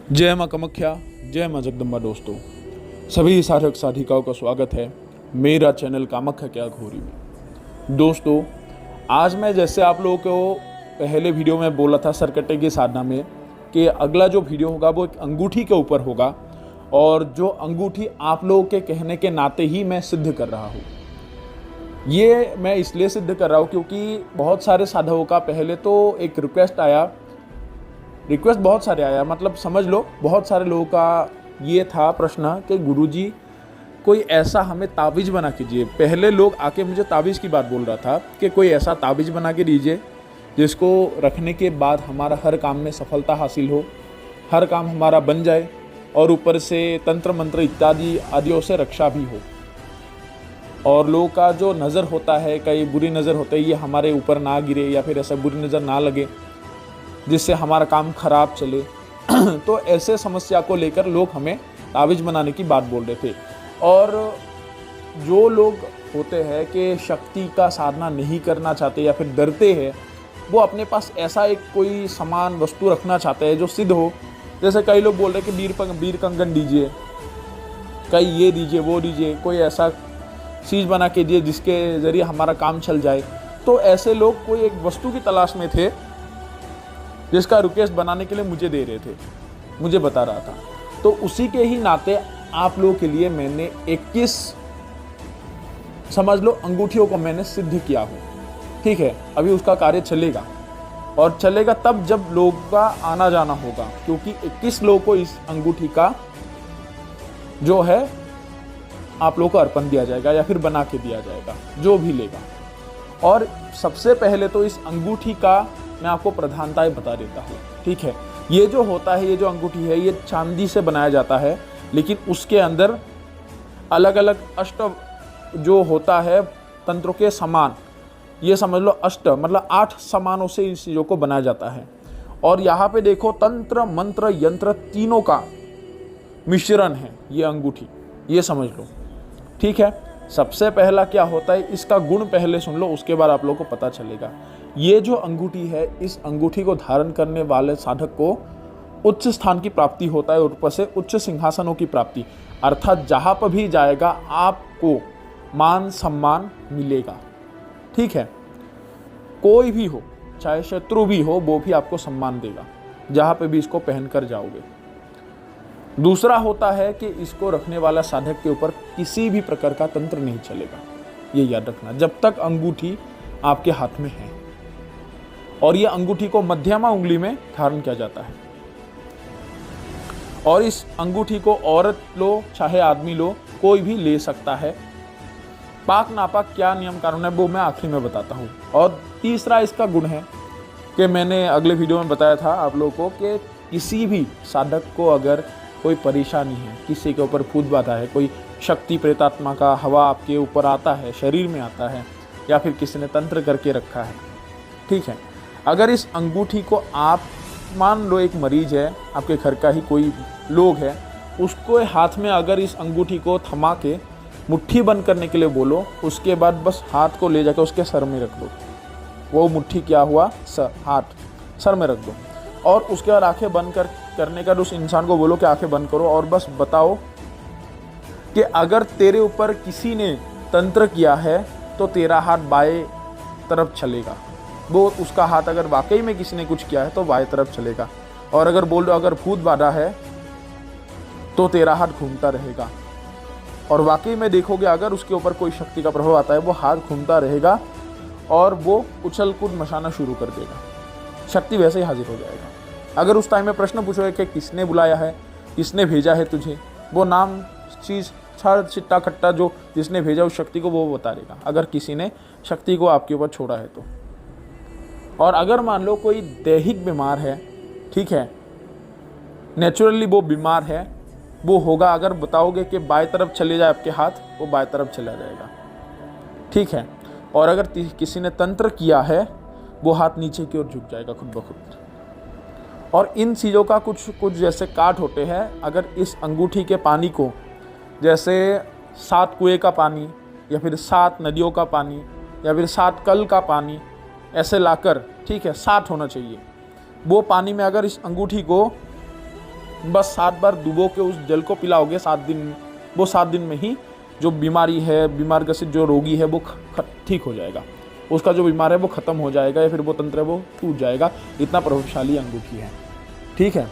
जय माँ कामाख्या, जय माँ जगदम्बा। दोस्तों, सभी साधक साधिकाओं का स्वागत है मेरा चैनल कामाख्या क्या घोरी में। दोस्तों, आज मैं जैसे आप लोगों को पहले वीडियो में बोला था सरकटे की साधना में कि अगला जो वीडियो होगा वो एक अंगूठी के ऊपर होगा, और जो अंगूठी आप लोगों के कहने के नाते ही मैं सिद्ध कर रहा हूँ। ये मैं इसलिए सिद्ध कर रहा हूँ क्योंकि बहुत सारे साधकों का पहले तो एक रिक्वेस्ट बहुत सारे आया, मतलब समझ लो बहुत सारे लोगों का ये था प्रश्न कि गुरुजी कोई ऐसा हमें ताबीज़ बना कीजिए। पहले लोग आके मुझे ताबीज़ की बात बोल रहा था कि कोई ऐसा ताबीज़ बना के दीजिए जिसको रखने के बाद हमारा हर काम में सफलता हासिल हो, हर काम हमारा बन जाए, और ऊपर से तंत्र मंत्र इत्यादि आदियों से रक्षा भी हो। और लोगों का जो नज़र होता है, कई बुरी नज़र होते हैं, ये हमारे ऊपर ना गिरे या फिर ऐसा बुरी नज़र ना लगे जिससे हमारा काम खराब चले। तो ऐसे समस्या को लेकर लोग हमें ताबीज़ बनाने की बात बोल रहे थे। और जो लोग होते हैं कि शक्ति का साधना नहीं करना चाहते या फिर डरते हैं, वो अपने पास ऐसा एक कोई सामान वस्तु रखना चाहते हैं जो सिद्ध हो। जैसे कई लोग बोल रहे हैं कि बीर कंगन दीजिए, कई ये दीजिए वो दीजिए, कोई ऐसा चीज़ बना के दिए जिसके ज़रिए हमारा काम चल जाए। तो ऐसे लोग कोई एक वस्तु की तलाश में थे जिसका रिक्वेस्ट बनाने के लिए मुझे दे रहे थे, मुझे बता रहा था। तो उसी के ही नाते आप लोगों के लिए मैंने 21 समझ लो अंगूठियों को मैंने सिद्ध किया हो। ठीक है, अभी उसका कार्य चलेगा, और चलेगा तब जब लोगों का आना जाना होगा, क्योंकि 21 लोगों को इस अंगूठी का जो है आप लोगों को अर्पण दिया जाएगा या फिर बना के दिया जाएगा, जो भी लेगा। और सबसे पहले तो इस अंगूठी का मैं आपको प्रधानताएं बता देता हूँ। ठीक है, ये जो होता है, ये जो अंगूठी है, ये चांदी से बनाया जाता है, लेकिन उसके अंदर अलग अलग अष्ट जो होता है तंत्रों के समान, ये समझ लो अष्ट मतलब 8 समानों से इस चीज़ों को बनाया जाता है। और यहाँ पे देखो तंत्र मंत्र यंत्र तीनों का मिश्रण है ये अंगूठी, ये समझ लो। ठीक है, सबसे पहला क्या होता है, इसका गुण पहले सुन लो, उसके बाद आप लोगों को पता चलेगा। ये जो अंगूठी है, इस अंगूठी को धारण करने वाले साधक को उच्च स्थान की प्राप्ति होता है, और ऊपर से उच्च सिंहासनों की प्राप्ति, अर्थात जहाँ पर भी जाएगा आपको मान सम्मान मिलेगा। ठीक है, कोई भी हो, चाहे शत्रु भी हो, वो भी आपको सम्मान देगा जहाँ पे भी इसको पहनकर जाओगे। दूसरा होता है कि इसको रखने वाला साधक के ऊपर किसी भी प्रकार का तंत्र नहीं चलेगा, ये याद रखना, जब तक अंगूठी आपके हाथ में है। और ये अंगूठी को मध्यमा उंगली में धारण किया जाता है। और इस अंगूठी को औरत लो चाहे आदमी लो, कोई भी ले सकता है। पाक नापाक क्या नियम कानून है वो मैं आखिर में बताता हूँ। और तीसरा इसका गुण है कि मैंने अगले वीडियो में बताया था आप लोगों को कि किसी भी साधक को अगर कोई परेशानी है, किसी के ऊपर भूत बाधा है, कोई शक्ति प्रेतात्मा का हवा आपके ऊपर आता है, शरीर में आता है, या फिर किसी ने तंत्र करके रखा है, ठीक है, अगर इस अंगूठी को आप मान लो एक मरीज है, आपके घर का ही कोई लोग है, उसको हाथ में अगर इस अंगूठी को थमा के मुट्ठी बंद करने के लिए बोलो, उसके बाद बस हाथ को ले जाकर उसके सर में रख दो। वो मुट्ठी क्या हुआ, हाथ सर में रख दो, और उसके बाद आंखें बंद करने का उस इंसान को बोलो कि आंखें बंद करो, और बस बताओ कि अगर तेरे ऊपर किसी ने तंत्र किया है तो तेरा हाथ बाएं तरफ चलेगा। वो उसका हाथ अगर वाकई में किसी ने कुछ किया है तो बाएं तरफ चलेगा। और अगर बोल दो अगर भूत बाधा है तो तेरा हाथ घूमता रहेगा। और वाकई में देखोगे अगर उसके ऊपर कोई शक्ति का प्रभाव आता है, वो हाथ घूमता रहेगा और वो उछल कूद मचाना शुरू कर देगा, शक्ति वैसे ही हाजिर हो जाएगा। अगर उस टाइम में प्रश्न पूछोगे कि किसने बुलाया है, किसने भेजा है तुझे, वो नाम चीज़ छाड़ छिट्टा खट्टा जो जिसने भेजा उस शक्ति को वो बता देगा, अगर किसी ने शक्ति को आपके ऊपर छोड़ा है तो। और अगर मान लो कोई दैहिक बीमार है, ठीक है, नेचुरली वो बीमार है, वो होगा अगर बताओगे कि बाएं तरफ चले जाए आपके हाथ, वो बाएं तरफ चला जाएगा। ठीक है, और अगर किसी ने तंत्र किया है वो हाथ नीचे की ओर झुक जाएगा खुद ब खुद। और इन चीज़ों का कुछ जैसे काट होते हैं, अगर इस अंगूठी के पानी को जैसे 7 कुएं का पानी या फिर 7 नदियों का पानी या फिर 7 कल का पानी ऐसे लाकर, ठीक है, 7 होना चाहिए, वो पानी में अगर इस अंगूठी को बस 7 बार डुबो के उस जल को पिलाओगे 7 दिन, वो 7 दिन में ही जो बीमारी है, बीमार ग्रसित जो रोगी है वो ठीक हो जाएगा, उसका जो बीमार है वो ख़त्म हो जाएगा या फिर वो तंत्र है वो टूट जाएगा। इतना प्रभावशाली अंगूठी है, ठीक है।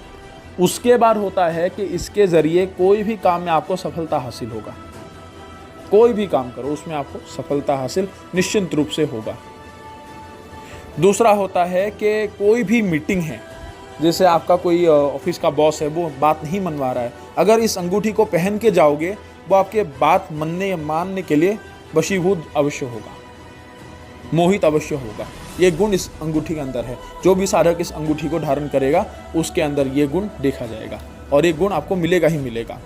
उसके बाद होता है कि इसके ज़रिए कोई भी काम में आपको सफलता हासिल होगा, कोई भी काम करो उसमें आपको सफलता हासिल निश्चित रूप से होगा। दूसरा होता है कि कोई भी मीटिंग है, जैसे आपका कोई ऑफिस का बॉस है वो बात नहीं मनवा रहा है, अगर इस अंगूठी को पहन के जाओगे वो आपके बात मनने या मानने के लिए वशीभूत अवश्य होगा, मोहित अवश्य होगा। ये गुण इस अंगूठी के अंदर है। जो भी साधक इस अंगूठी को धारण करेगा उसके अंदर ये गुण देखा जाएगा और ये गुण आपको मिलेगा ही मिलेगा।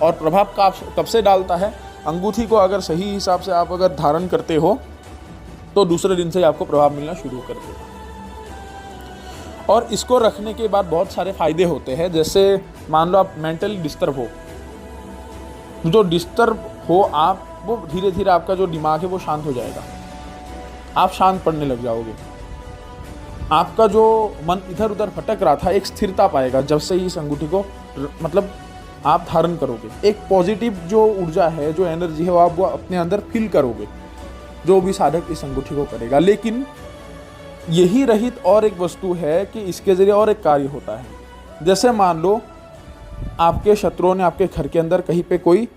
और प्रभाव कब से डालता है? अंगूठी को अगर सही हिसाब से आप अगर धारण करते हो तो दूसरे दिन से ही आपको प्रभाव मिलना शुरू कर देगा। और इसको रखने के बाद बहुत सारे फायदे होते हैं। जैसे मान लो आप मेंटली डिस्टर्ब हो, जो डिस्टर्ब हो आप, वो धीरे धीरे आपका जो दिमाग है वो शांत हो जाएगा, आप शांत पड़ने लग जाओगे। आपका जो मन इधर उधर भटक रहा था एक स्थिरता पाएगा जब से ही इस अंगूठी को मतलब आप धारण करोगे। एक पॉजिटिव जो ऊर्जा है, जो एनर्जी है, वो अपने अंदर फील करोगे, जो भी साधक इस अंगूठी को करेगा। लेकिन यही रहित और एक वस्तु है कि इसके जरिए और एक कार्य होता है। जैसे मान लो आपके शत्रुओं ने आपके घर के अंदर कहीं पे कोई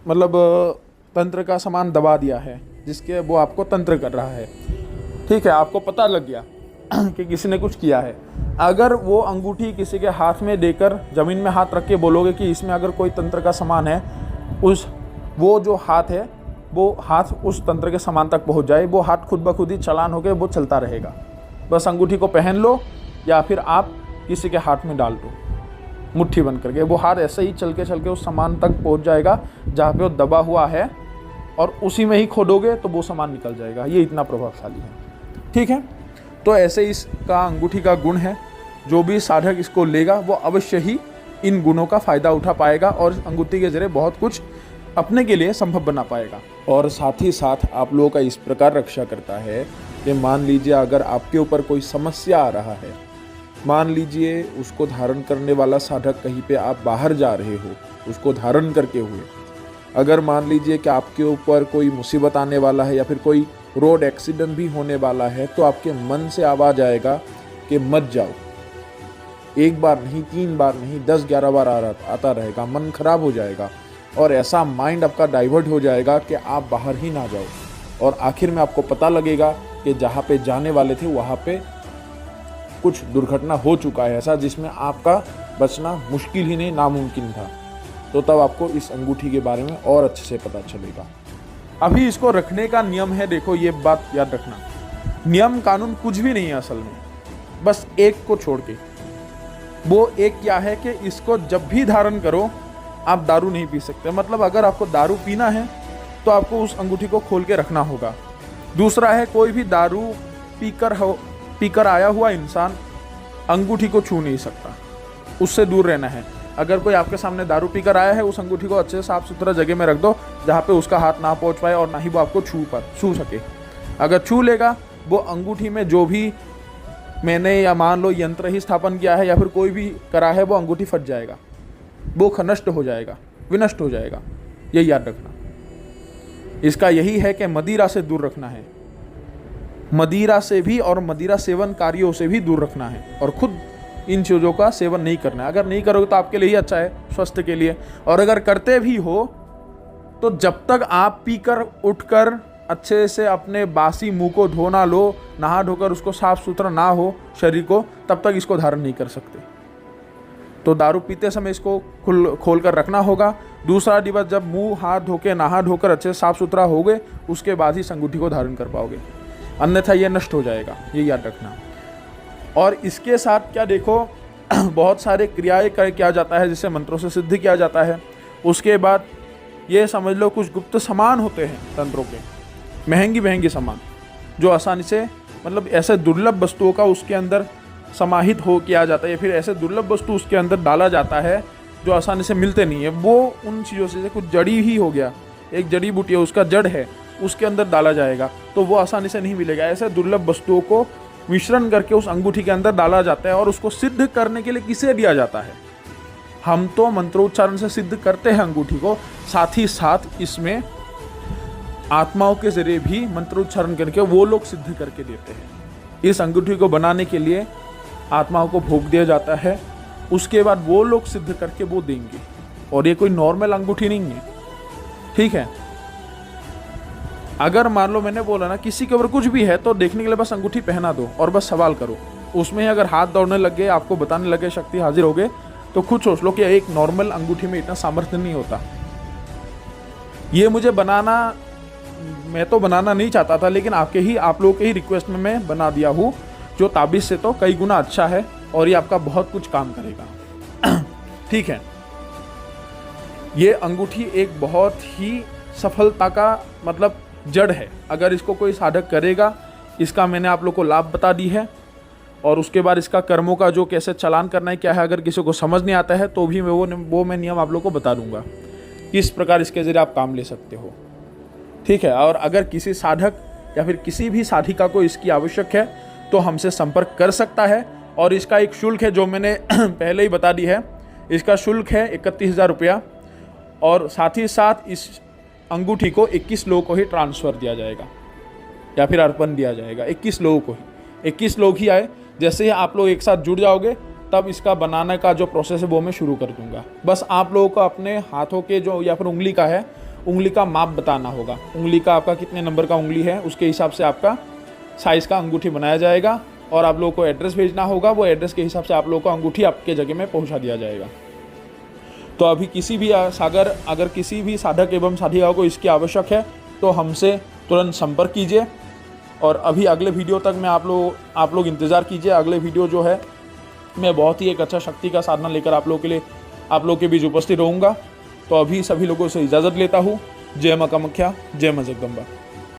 मतलब तंत्र का सामान दबा दिया है, जिसके वो आपको तंत्र कर रहा है, ठीक है, आपको पता लग गया कि किसी ने कुछ किया है। अगर वो अंगूठी किसी के हाथ में देकर ज़मीन में हाथ रख के बोलोगे कि इसमें अगर कोई तंत्र का सामान है, वो जो हाथ है वो हाथ उस तंत्र के सामान तक पहुंच जाए, वो हाथ खुद ब खुद ही चालान होकर वो चलता रहेगा। बस अंगूठी को पहन लो या फिर आप किसी के हाथ में डाल दो मुट्ठी बंद करके, वो हाथ ऐसे ही चल के उस सामान तक पहुंच जाएगा जहाँ पे वो दबा हुआ है, और उसी में ही खोदोगे तो वो सामान निकल जाएगा। ये इतना प्रभावशाली है, ठीक है। तो ऐसे इसका अंगूठी का गुण है। जो भी साधक इसको लेगा वो अवश्य ही इन गुणों का फ़ायदा उठा पाएगा और अंगूठी के जरिए बहुत कुछ अपने के लिए संभव बना पाएगा। और साथ ही साथ आप लोगों का इस प्रकार रक्षा करता है कि मान लीजिए अगर आपके ऊपर कोई समस्या आ रहा है, मान लीजिए उसको धारण करने वाला साधक कहीं पे आप बाहर जा रहे हो उसको धारण करके हुए, अगर मान लीजिए कि आपके ऊपर कोई मुसीबत आने वाला है या फिर कोई रोड एक्सीडेंट भी होने वाला है, तो आपके मन से आवाज़ आएगा कि मत जाओ। एक बार नहीं, 3 बार नहीं, 10-11 बार आता रहेगा, मन खराब हो जाएगा और ऐसा माइंड आपका डाइवर्ट हो जाएगा कि आप बाहर ही ना जाओ। और आखिर में आपको पता लगेगा कि जहाँ पे जाने वाले थे वहाँ पे कुछ दुर्घटना हो चुका है ऐसा, जिसमें आपका बचना मुश्किल ही नहीं, नामुमकिन था। तो तब आपको इस अंगूठी के बारे में और अच्छे से पता चलेगा। अभी इसको रखने का नियम है, देखो ये बात याद रखना, नियम कानून कुछ भी नहीं है असल में, बस एक को छोड़ के। वो एक क्या है कि इसको जब भी धारण करो आप दारू नहीं पी सकते। मतलब अगर आपको दारू पीना है तो आपको उस अंगूठी को खोल के रखना होगा। दूसरा है, कोई भी दारू पीकर आया हुआ इंसान अंगूठी को छू नहीं सकता, उससे दूर रहना है। अगर कोई आपके सामने दारू पीकर आया है, उस अंगूठी को अच्छे साफ सुथरा जगह में रख दो जहाँ पे उसका हाथ ना पहुँच पाए और ना ही वो आपको छू सके। अगर छू लेगा, वो अंगूठी में जो भी मैंने या मान लो यंत्र ही स्थापन किया है या फिर कोई भी करा है, वो अंगूठी फट जाएगा, वो नष्ट हो जाएगा, विनष्ट हो जाएगा। ये याद रखना। इसका यही है कि मदिरा से दूर रखना है, मदिरा से भी और मदिरा सेवन कार्यों से भी दूर रखना है, और खुद इन चीज़ों का सेवन नहीं करना है। अगर नहीं करोगे तो आपके लिए ही अच्छा है, स्वास्थ्य के लिए। और अगर करते भी हो तो जब तक आप पीकर उठकर अच्छे से अपने बासी मुंह को धो ना लो, नहा धोकर उसको साफ सुथरा ना हो शरीर को, तब तक इसको धारण नहीं कर सकते। तो दारू पीते समय इसको खोल कर रखना होगा। दूसरा दिवस जब मुंह हाथ धोके नहा धोकर अच्छे से साफ सुथरा हो गए, उसके बाद ही इस अंगूठी को धारण कर पाओगे, अन्यथा ये नष्ट हो जाएगा, ये याद रखना। और इसके साथ क्या देखो बहुत सारे क्रियाएं किया जाता है, जिससे मंत्रों से सिद्ध किया जाता है। उसके बाद ये समझ लो कुछ गुप्त सामान होते हैं तंत्रों के, महंगी सामान, जो आसानी से मतलब ऐसे दुर्लभ वस्तुओं का उसके अंदर समाहित हो किया जाता है, या फिर ऐसे दुर्लभ वस्तु उसके अंदर डाला जाता है जो आसानी से मिलते नहीं है। वो उन चीज़ों से कुछ जड़ी ही हो गया, एक जड़ी बूटी है, उसका जड़ है, उसके अंदर डाला जाएगा तो वो आसानी से नहीं मिलेगा। ऐसे दुर्लभ वस्तुओं को मिश्रण करके उस अंगूठी के अंदर डाला जाता है और उसको सिद्ध करने के लिए किसे दिया जाता है, हम तो मंत्रोच्चारण से सिद्ध करते हैं अंगूठी को, साथ ही साथ इसमें आत्माओं के जरिए भी मंत्रोच्चारण करके वो लोग सिद्ध करके देते हैं। इस अंगूठी को बनाने के लिए आत्माओं को भोग दिया जाता है, उसके बाद वो लोग सिद्ध करके वो देंगे। और ये कोई नॉर्मल अंगूठी नहीं है, ठीक है। अगर मान लो मैंने बोला ना किसी के ऊपर कुछ भी है तो देखने के लिए बस अंगूठी पहना दो और बस सवाल करो, उसमें अगर हाथ दौड़ने लग गए, आपको बताने लगे, शक्ति हाजिर हो गए, तो खुद सोच लो कि एक नॉर्मल अंगूठी में इतना सामर्थ्य नहीं होता। ये मुझे बनाना, मैं तो बनाना नहीं चाहता था, लेकिन आप लोगों के ही रिक्वेस्ट में मैं बना दिया हूँ, जो ताबीज से तो कई गुना अच्छा है और ये आपका बहुत कुछ काम करेगा। ठीक है, ये अंगूठी एक बहुत ही सफलता का मतलब जड़ है। अगर इसको कोई साधक करेगा, इसका मैंने आप लोग को लाभ बता दी है, और उसके बाद इसका कर्मों का जो कैसे चालान करना है क्या है, अगर किसी को समझ नहीं आता है तो भी वो मैं नियम आप लोग को बता दूंगा, किस प्रकार इसके जरिए आप काम ले सकते हो। ठीक है, और अगर किसी साधक या फिर किसी भी साधिका को इसकी आवश्यक है तो हमसे संपर्क कर सकता है। और इसका एक शुल्क है जो मैंने पहले ही बता दी है, इसका शुल्क है 31,000 रुपया, और साथ ही साथ इस अंगूठी को 21 लोगों को ही ट्रांसफ़र दिया जाएगा या फिर अर्पण दिया जाएगा। 21 लोगों को ही, 21 लोग ही आए। जैसे ही आप लोग एक साथ जुड़ जाओगे तब इसका बनाने का जो प्रोसेस है वो मैं शुरू कर दूंगा। बस आप लोगों को अपने हाथों के जो या फिर उंगली का है, उंगली का माप बताना होगा, उंगली का आपका कितने नंबर का उंगली है, उसके हिसाब से आपका साइज़ का अंगूठी बनाया जाएगा। और आप लोगों को एड्रेस भेजना होगा, वो एड्रेस के हिसाब से आप लोगों को अंगूठी आपके जगह में पहुंचा दिया जाएगा। तो अभी किसी भी अगर किसी भी साधक एवं साधिका को इसकी आवश्यक है तो हमसे तुरंत संपर्क कीजिए। और अभी अगले वीडियो तक मैं आप लोग इंतज़ार कीजिए। अगले वीडियो जो है मैं बहुत ही एक अच्छा शक्ति का साधना लेकर आप लोगों के लिए, आप लोग के बीच उपस्थित रहूँगा। तो अभी सभी लोगों से इजाज़त लेता हूँ। जय मां कामाख्या, जय मां जगदम्बा।